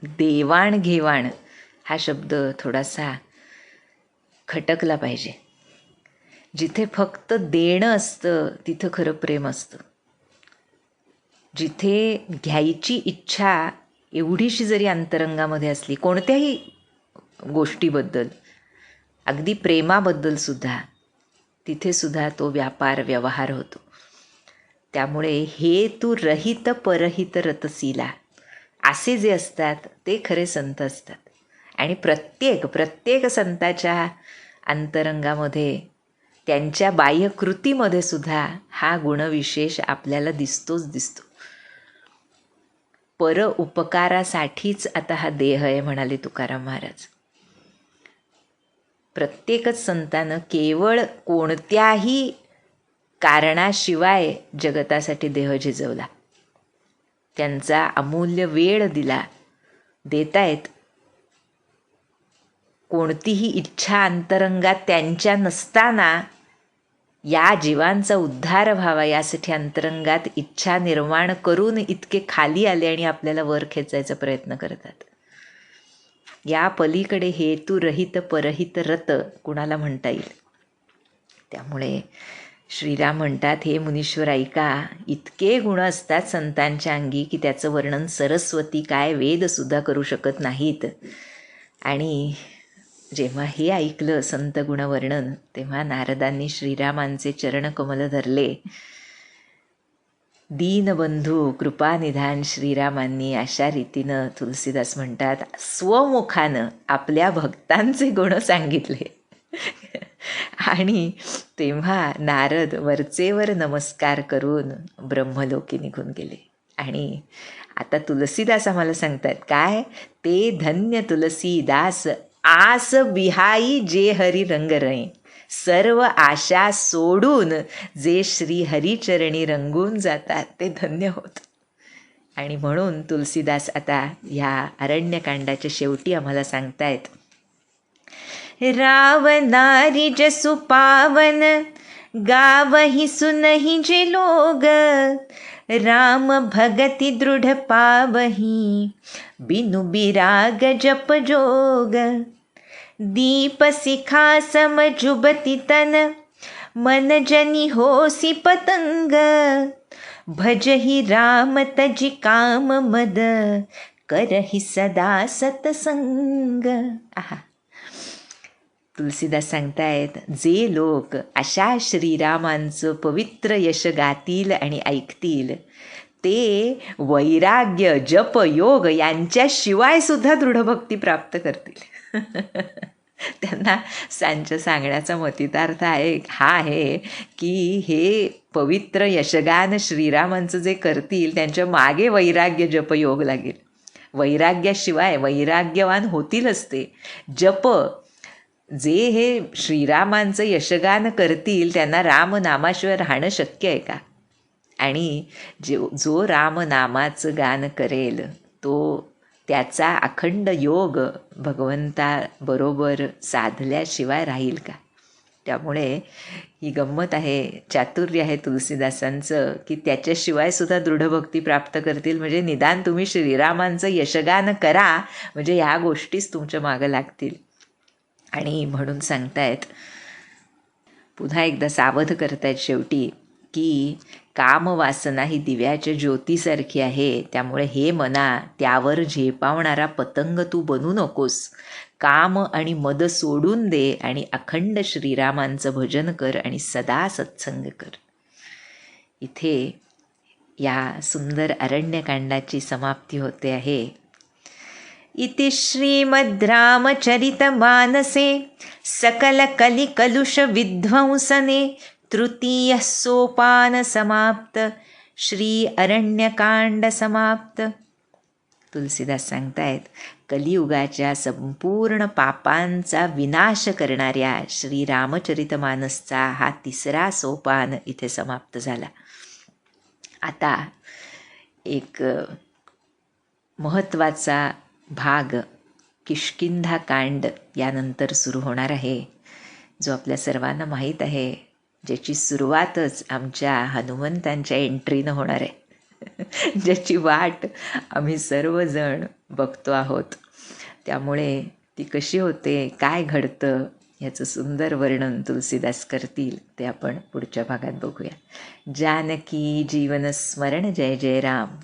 देवाणघेवाण हा शब्द थोडासा खटकला पाहिजे. जिथे फक्त देणं असतं तिथं खरं प्रेम असतं. जिथे घ्यायची इच्छा एवढीशी जरी अंतरंगामध्ये असली कोणत्याही गोष्टीबद्दल, अगदी प्रेमाबद्दल सुद्धा, तिथे सुद्धा तो व्यापार व्यवहार होतो. त्यामुळे हेतू रहित परहित रतसीला असे जे असतात ते खरे संत असतात. आणि प्रत्येक संताच्या अंतरंगामध्ये, त्यांच्या बाह्यकृतीमध्ये सुद्धा हा गुणविशेष आपल्याला दिसतो. पर उपकारासाठीच आता हा देह आहे म्हणाले तुकाराम महाराज. प्रत्येकच संतानं केवळ कोणत्याही कारणाशिवाय जगतासाठी देह झिजवला. त्यांचा अमूल्य वेळ दिला, देतायत. कोणतीही इच्छा अंतरंगात त्यांच्या नसताना या जीवांचा उद्धार व्हावा यासाठी अंतरंगात इच्छा निर्माण करून इतके खाली आले आणि आपल्याला वर खेचायचा प्रयत्न करतात. या पलीकडे हेतुरहित परहित रत कुणाला म्हणता येईल. त्यामुळे श्रीराम म्हणतात, हे मुनीश्वर ऐका, इतके गुण असतात संतांच्या अंगी की त्याचं वर्णन सरस्वती काय वेदसुद्धा करू शकत नाहीत. आणि जेव्हा हे ऐकलं संत गुणवर्णन, तेव्हा नारदांनी श्रीरामांचे चरणकमल धरले. दीनबंधू कृपानिधान श्रीरामांनी अशा रीतीनं, तुलसीदास म्हणतात, स्वमुखानं आपल्या भक्तांचे गुण सांगितले. आणि तेव्हा नारद वरचेवर नमस्कार करून ब्रह्मलोकी निघून गेले. आणि आता तुलसीदास आम्हाला सांगतात काय, ते धन्य तुलसीदास आस बिहाई जे हरी रंग रई, सर्व आशा सोडून जे श्री हरिचरणी रंगून जातात ते धन्य होत. आणि म्हणून तुलसीदास आता ह्या अरण्यकांडाच्या शेवटी आम्हाला सांगतायत, रावणारी जसु पावन, गावही सुनहि जे लोग, राम भगति दृढ पावही, बिनु बिराग जप जोग, दीप शिखा सम जुबति तन, मन जनि होसी पतंग, भजहि राम तजि काम मद, करहि सदा सतसंग. आहा, तुलसीदास सांगतायत, जे लोक अशा श्रीरामांचं पवित्र यश गातील आणि ऐकतील ते वैराग्य, जप, योग यांच्याशिवाय सुद्धा दृढभक्ती प्राप्त करतील. त्यांना सांच्या सांगण्याचा मतितार्थ हा आहे की हे पवित्र यशगान श्रीरामांचं जे करतील त्यांच्या मागे वैराग्य, जप, योग लागेल. वैराग्याशिवाय वैराग्यवान होतीलच ते. जप, जे हे श्रीरामांचं यशगान करतील त्यांना रामनामाशिवाय राहणं शक्य आहे का? आणि जो रामनामाचं गान करेल तो त्याचा अखंड योग भगवंताबरोबर साधल्याशिवाय राहील का? त्यामुळे ही गंमत आहे, चातुर्य आहे तुलसीदासांचं की त्याच्याशिवाय सुद्धा दृढभक्ती प्राप्त करतील. म्हणजे निदान तुम्ही श्रीरामांचं यशगान करा, म्हणजे ह्या गोष्टीच तुमच्या मागं लागतील. आणि म्हणून सांगतायत, पुन्हा एकदा सावध करतायत शेवटी की कामवासना ही दिव्याच्या ज्योतीसारखी आहे. त्यामुळे हे मना, त्यावर झेपावणारा पतंग तू बनू नकोस. काम आणि मद सोडून दे आणि अखंड श्रीरामांचं भजन कर आणि सदा सत्संग कर. इथे या सुंदर अरण्यकांडाची समाप्ती होते आहे. इति श्रीमद् रामचरितमानसे सकल कलिकलुष विध्वंसने तृतीय सोपान समाप्त. श्री अरण्यकांड समाप्त. तुलसीदास सांगतायत, कलियुगाच्या संपूर्ण पापांचा विनाश करणाऱ्या श्री रामचरितमानसचा हा तिसरा सोपान इथे समाप्त झाला. आता एक महत्त्वाचा भाग किष्किंधाकांड यानंतर सुरू होणार आहे, जो आपल्या सर्वांना माहीत आहे, ज्याची सुरुवातच आमच्या हनुमंतांच्या एंट्रीनं होणार आहे, ज्याची वाट आम्ही सर्वजण बघतो आहोत. त्यामुळे ती कशी होते, काय घडतं, याचं सुंदर वर्णन तुलसीदास करतील, ते आपण पुढच्या भागात बघूया. जानकी जीवन स्मरण. जय जय राम.